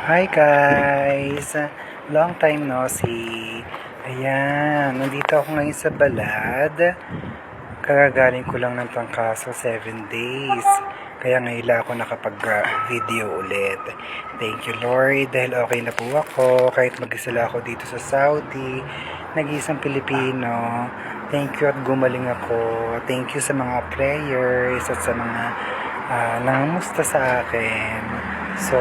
Hi guys! Long time no see. Ayan, nandito ako ngayon sa Balad. Kagagaling ko lang ng trangkaso 7 days. Kaya ngayon lang ako nakapag-video ulit. Thank you Lord dahil okay na po ako. Kahit mag-isa ako dito sa Saudi. Nag-iisang Pilipino. Thank you at gumaling ako. Thank you sa mga prayers at sa mga nangamusta sa akin. So,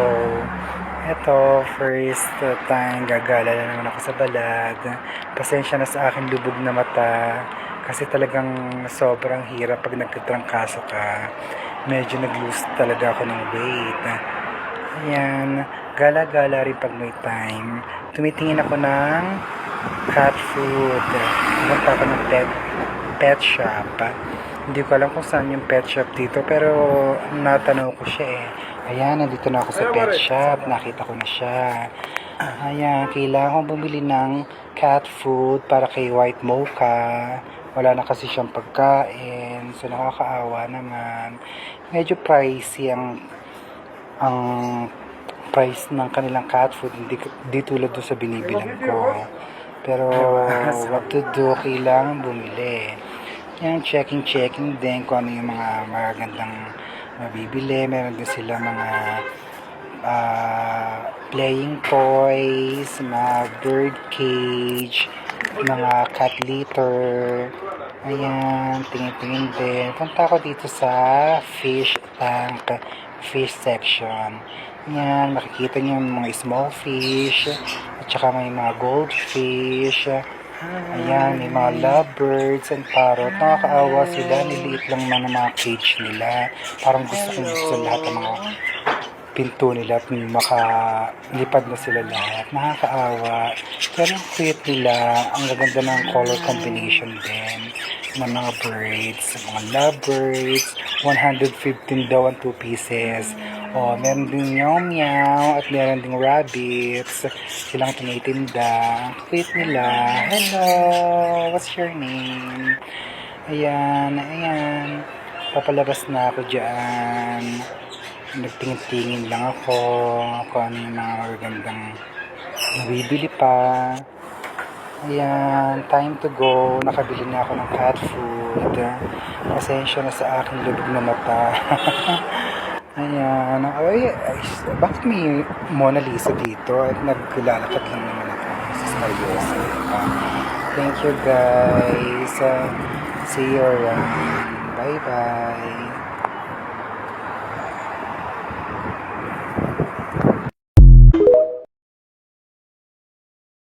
eto, first time gagala na naman ako sa Balad. Pasensya na sa akin lubog na mata. Kasi talagang sobrang hirap pag nagtatrangkaso ka. Medyo nag-lose talaga ako ng weight. Ayan, gala-gala rin pag may time. Tumitingin ako ng cat food. Pumunta ako ng pet shop. Hindi ko alam kung saan yung pet shop dito, pero natanaw ko siya eh. Ayan, nandito na ako sa pet shop. Nakita ko na siya. Ayan, kailangan kong bumili ng cat food para kay White Mocha. Wala na kasi siyang pagkain. So, nakakaawa naman. Medyo pricey ang price ng kanilang cat food. Hindi tulad doon sa binibilang ko. Pero, what to do? Kailangan bumili. Yan, checking din kung ano yung mga magagandang mabibili. Meron din sila mga playing toys, mga bird cage, mga cat litter. Ayan, tingin-tingin din. Punta ako dito sa fish tank, fish section. Ayan, makikita niyo yung mga small fish, at saka may mga goldfish. Ayan, may mga lovebirds and parrot. Nakakaawa sila, niliit lang man ang mga cage nila. Parang gusto lahat ng mga pinto nila at makalipad na sila lahat. Nakakaawa. Pero ang cute nila, ang gaganda ng color combination din ng mga birds, mga lovebirds. 115 daw ang 2 pieces. Oh, meron din meow at meron din rabbits. Silang tinitinda. Ang cute nila. Hello! What's your name? Ayan. Papalabas na ako dyan. Nagtingin-tingin lang ako kung ano yung mga magagandang nabibili pa. Ayan, time to go. Nakabili na ako ng cat food. Pasensya na sa aking lubog na mata. Ayan. Bakit may Mona Lisa dito? At naglalakad lang naman ako sa Smariosa. Thank you guys. See you around. Bye-bye.